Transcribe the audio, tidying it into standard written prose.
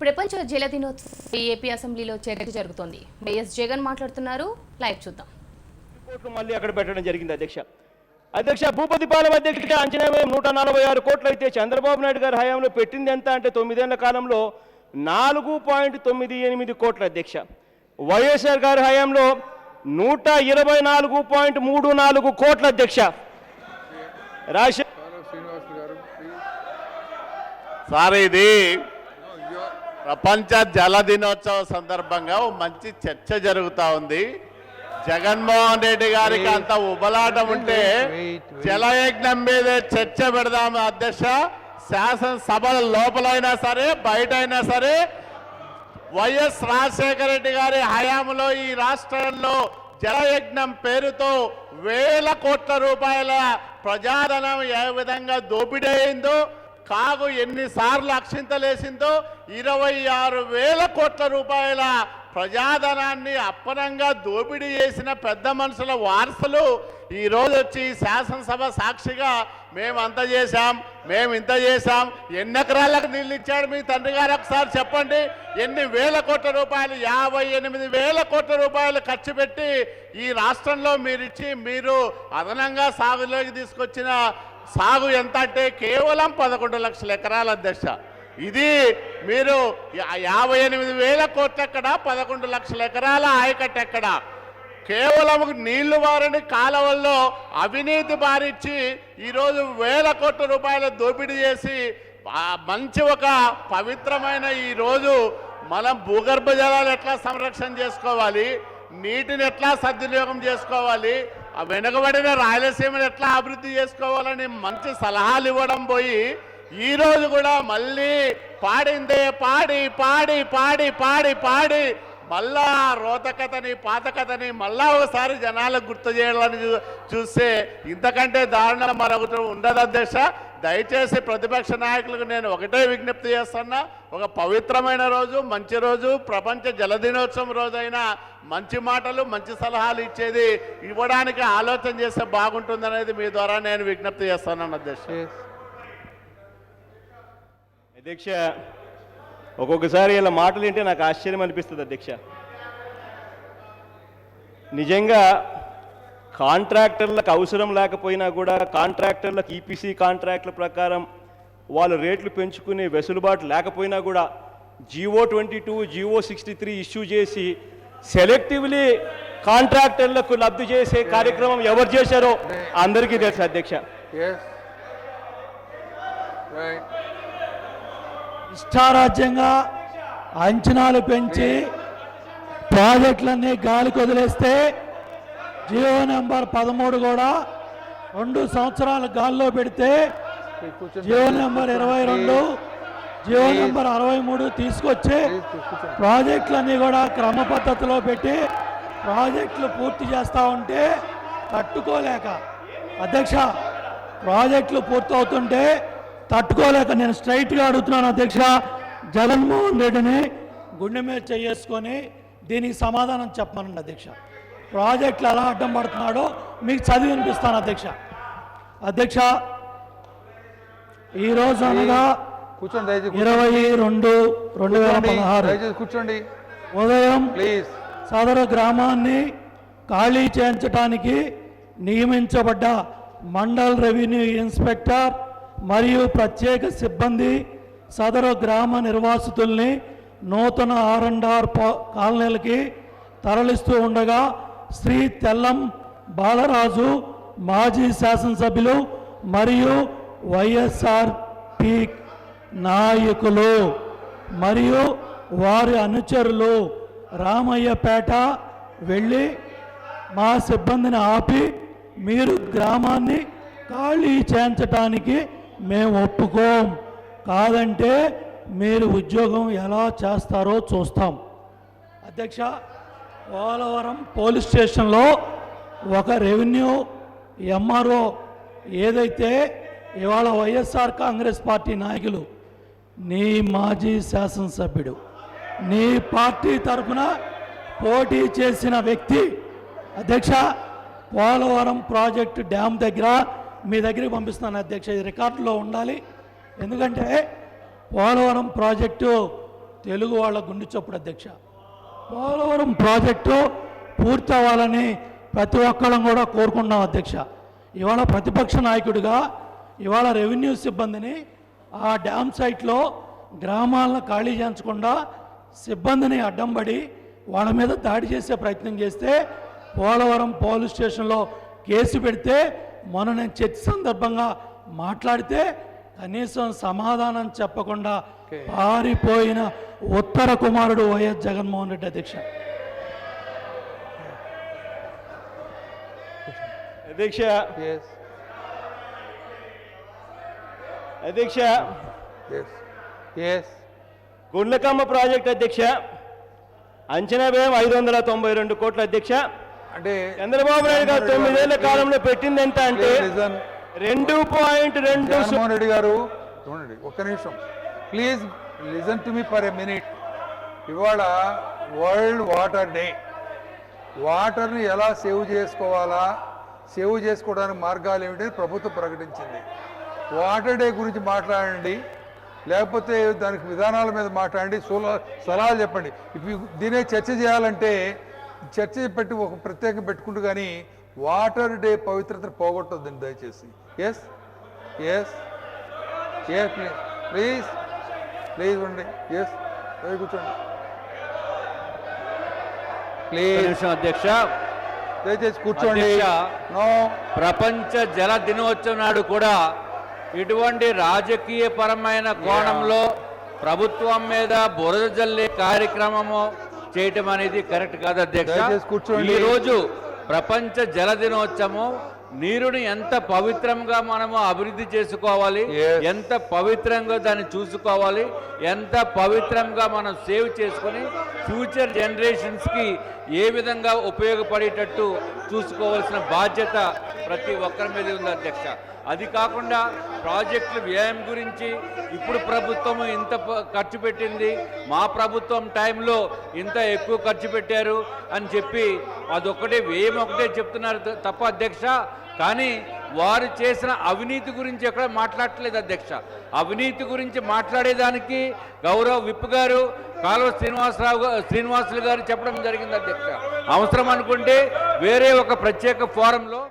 ప్రపంచ జల దినోత్సవం ఏపీ అసెంబ్లీలో చర్చ జరుగుతోంది. వైఎస్ జగన్ మాట్లాడుతున్నారు. లైవ్ చూద్దాం. మళ్ళీ అక్కడ పెట్టడం జరిగింది అధ్యక్ష భూపతిపాలెం అధ్యక్ష అంచనా వ్యయం 146 కోట్లు అయితే చంద్రబాబు నాయుడు గారి హయాంలో పెట్టింది ఎంత అంటే 9 ఏళ్ల కాలంలో 4.98 కోట్ల అధ్యక్ష. వైఎస్ఆర్ గారి హయాంలో 124.34 కోట్ల అధ్యక్ష. సార్ ఇది ప్రపంచ జల దినోత్సవ సందర్భంగా మంచి చర్చ జరుగుతూ ఉంది. జగన్మోహన్ రెడ్డి గారికి అంత ఉబలాటం ఉంటే జలయజ్ఞం మీదే చర్చ పెడదాము అధ్యక్ష. శాసనసభ లోపలైనా సరే బయట అయినా సరే వైఎస్ రాజశేఖర రెడ్డి గారి హయాంలో ఈ రాష్ట్రంలో జలయజ్ఞం పేరుతో వేల కోట్ల రూపాయల ప్రజాధనం ఏ విధంగా దోపిడీ అయిందో, కాగు ఎన్నిసార్లు అక్షింతలేసిందో 26,000 కోట్ల రూపాయల ప్రజాధనాన్ని అప్పనంగా దోపిడీ చేసిన పెద్ద మనుషుల వారసులు ఈరోజు వచ్చి శాసనసభ సాక్షిగా మేము అంత చేశాం, మేము ఇంత చేశాం, ఎన్ని ఎకరాలకు నీళ్ళు ఇచ్చాడు మీ తండ్రి గారు ఒకసారి చెప్పండి. ఎన్ని వేల కోట్ల రూపాయలు, 58,000 కోట్ల రూపాయలు ఖర్చు పెట్టి ఈ రాష్ట్రంలో మీరు అదనంగా సాగులోకి తీసుకొచ్చిన సాగు ఎంత అంటే కేవలం 11 లక్షల ఎకరాల అధ్యక్ష. ఇది మీరు 58,000 కోట్లు ఎక్కడ, 11 లక్షల ఎకరాల ఆయకట్టు ఎక్కడ? కేవలం నీళ్లు వారని కాలువల్లో అవినీతి బారిచ్చి ఈరోజు వేల కోట్ల రూపాయల దోపిడీ చేసి మంచి ఒక పవిత్రమైన ఈరోజు మనం భూగర్భ జలాలు ఎట్లా సంరక్షణ చేసుకోవాలి, నీటిని ఎట్లా సద్వినియోగం చేసుకోవాలి, ఆ వెనుకబడిన రాయలసీమను ఎట్లా అభివృద్ధి చేసుకోవాలని మంచి సలహాలు ఇవ్వడం పోయి ఈరోజు కూడా మళ్ళీ పాడిందే పాడి పాడి పాడి పాడి పాడి మళ్ళా రోత కథని పాత కథని మళ్ళా ఒకసారి జనాలకు గుర్తు చేయాలని చూస్తే ఇంతకంటే దారుణం మరొకటి ఉండదు అధ్యక్ష. దయచేసి ప్రతిపక్ష నాయకులకు నేను ఒకటే విజ్ఞప్తి చేస్తున్నా, ఒక పవిత్రమైన రోజు, మంచి రోజు, ప్రపంచ జల దినోత్సవం రోజైనా మంచి మాటలు మంచి సలహాలు ఇచ్చేది ఇవ్వడానికి ఆలోచన చేస్తే బాగుంటుందనేది మీ ద్వారా నేను విజ్ఞప్తి చేస్తున్నాను అధ్యక్ష. అధ్యక్ష ఒక్కొక్కసారి ఇలా మాటలు ఏంటంటే నాకు ఆశ్చర్యం అనిపిస్తుంది అధ్యక్ష. నిజంగా కాంట్రాక్టర్లకు అవసరం లేకపోయినా కూడా కాంట్రాక్టర్లకు ఈపీసీ కాంట్రాక్టుల ప్రకారం వాళ్ళు రేట్లు పెంచుకునే వెసులుబాటు లేకపోయినా కూడా GO 22, GO 63 ఇష్యూ చేసి సెలెక్టివ్లీ కాంట్రాక్టర్లకు లబ్ధి చేసే కార్యక్రమం ఎవరు చేశారో అందరికీ తెలుసు అధ్యక్ష. ఇష్టారాజ్యంగా అంచనాలు పెంచి ప్రాజెక్టులన్నీ గాలికి వదిలేస్తే జియో నెంబర్ 13 కూడా 2 సంవత్సరాలు గాల్లో పెడితే జియో నెంబర్ 22, జియో నెంబర్ 63 తీసుకొచ్చి ప్రాజెక్టులన్నీ కూడా క్రమ పద్ధతిలో పెట్టి ప్రాజెక్టులు పూర్తి చేస్తూ ఉంటే తట్టుకోలేక అధ్యక్ష, ప్రాజెక్టులు పూర్తవుతుంటే తట్టుకోలేక నేను స్ట్రైట్గా అడుగుతున్నాను అధ్యక్ష, జగన్మోహన్ రెడ్డిని గుండె మీద చేసుకొని దీనికి సమాధానం చెప్పమనండి అధ్యక్ష. ప్రాజెక్టులు ఎలా అడ్డం పడుతున్నాడో మీకు చదివి వినిపిస్తాను అధ్యక్ష. అధ్యక్ష, ఈరోజు అనగా 22/2016 ఉదయం సదరు గ్రామాన్ని ఖాళీ చేయించడానికి నియమించబడ్డ మండల్ రెవెన్యూ ఇన్స్పెక్టర్ మరియు ప్రత్యేక సిబ్బంది సదరు గ్రామ నిర్వాసితుల్ని నూతన R&R కాలనీలకి తరలిస్తూ ఉండగా శ్రీ తెల్లం బాలరాజు మాజీ శాసనసభ్యులు మరియు వైఎస్ఆర్పి నాయకులు మరియు వారి అనుచరులు రామయ్యపేట వెళ్ళి మా సిబ్బందిని ఆపి మీరు గ్రామాన్ని ఖాళీ చేయించడానికి మేము ఒప్పుకోం, కాదంటే మీరు ఉద్యోగం ఎలా చేస్తారో చూస్తాం. అధ్యక్ష, పోలవరం పోలీస్ స్టేషన్లో ఒక రెవెన్యూ MRO ఏదైతే ఇవాళ వైఎస్ఆర్ కాంగ్రెస్ పార్టీ నాయకులు, నీ మాజీ శాసనసభ్యుడు, నీ పార్టీ తరఫున పోటీ చేసిన వ్యక్తి అధ్యక్ష, పోలవరం ప్రాజెక్టు డ్యామ్ దగ్గర మీ దగ్గరికి పంపిస్తున్నాను అధ్యక్ష. ఇది రికార్డులో ఉండాలి. ఎందుకంటే పోలవరం ప్రాజెక్టు తెలుగు వాళ్ళ గుండె చప్పుడు అధ్యక్ష. పోలవరం ప్రాజెక్టు పూర్తి అవ్వాలని ప్రతి ఒక్కళ్ళం కూడా కోరుకుంటున్నాం అధ్యక్ష. ఇవాళ ప్రతిపక్ష నాయకుడిగా ఇవాళ రెవెన్యూ సిబ్బందిని ఆ డ్యామ్ సైట్లో గ్రామాలను ఖాళీ చేయించకుండా సిబ్బందిని అడ్డం పడి వాళ్ళ మీద దాడి చేసే ప్రయత్నం చేస్తే పోలవరం పోలీస్ స్టేషన్లో కేసు పెడితే మొన్న నేను చర్చ సందర్భంగా మాట్లాడితే కనీసం సమాధానం చెప్పకుండా పారిపోయిన ఉత్తర కుమారుడు వైఎస్ జగన్మోహన్ రెడ్డి అధ్యక్ష. అధ్యక్ష Yes. అధ్యక్ష Yes. Yes. గుండ్లకమ్మ ప్రాజెక్ట్ అధ్యక్ష అంచనా వ్యయం 592 కోట్ల అధ్యక్ష. అంటే చంద్రబాబు నాయుడు గారు 9 ఏళ్ల కాలంలో పెట్టింది ఎంత అంటే లిజన్ 2.2 జగన్మోహన్ రెడ్డి గారు చూడండి ఒక్క నిమిషం please listen to me for a minute. ఇవాళ వరల్డ్ వాటర్ డే. వాటర్ని ఎలా సేవ్ చేసుకోవాలా, సేవ్ చేసుకోవడానికి మార్గాలు ఏమిటి ప్రభుత్వం ప్రకటించింది. వాటర్ డే గురించి మాట్లాడండి, లేకపోతే దానికి విధానాల మీద మాట్లాడండి, సలహాలు చెప్పండి. ఇప్పుడు దీనే చర్చ చేయాలంటే చర్చ పెట్టి ఒక ప్రత్యేకం పెట్టుకుంటూ కానీ వాటర్ డే పవిత్రతను పోగొట్టొద్దండి దయచేసి. Yes yes yes please please please ఉండండి. ఎస్ కూర్చోండి ప్లీజ్, అధ్యక్ష దయచేసి కూర్చోండి. అధ్యక్ష, నో ప్రపంచ జల దినోత్సవం నాడు కూడా ఇటువంటి రాజకీయ పరమైన కోణంలో ప్రభుత్వం మీద బురద జల్లే కార్యక్రమము చేయటం అనేది కరెక్ట్ కాదు అధ్యక్ష. దయచేసి కూర్చోండి. ఈ రోజు ప్రపంచ జల దినోత్సవం నీరుని ఎంత పవిత్రంగా మనము అభివృద్ధి చేసుకోవాలి, Yes. ఎంత పవిత్రంగా దాన్ని చూసుకోవాలి, ఎంత పవిత్రంగా మనం సేవ్ చేసుకొని ఫ్యూచర్ జనరేషన్స్కి ఏ విధంగా ఉపయోగపడేటట్టు చూసుకోవాల్సిన బాధ్యత ప్రతి ఒక్కరి మీద ఉంది అధ్యక్ష. అది కాకుండా ప్రాజెక్టుల వ్యయం గురించి ఇప్పుడు ప్రభుత్వం ఇంత ఖర్చు పెట్టింది, మా ప్రభుత్వం టైంలో ఇంత ఎక్కువ ఖర్చు పెట్టారు అని చెప్పి అదొక్కటే వ్యయం ఒకటే చెప్తున్నారు తప్ప అధ్యక్ష. కానీ వారు చేసిన అవినీతి గురించి ఎక్కడ మాట్లాడట్లేదు అధ్యక్ష. అవినీతి గురించి మాట్లాడేదానికి గౌరవ విప్ గారు కాలువ శ్రీనివాసులు గారు చెప్పడం జరిగింది అధ్యక్ష. అవసరం అనుకుంటే వేరే ఒక ప్రత్యేక ఫోరంలో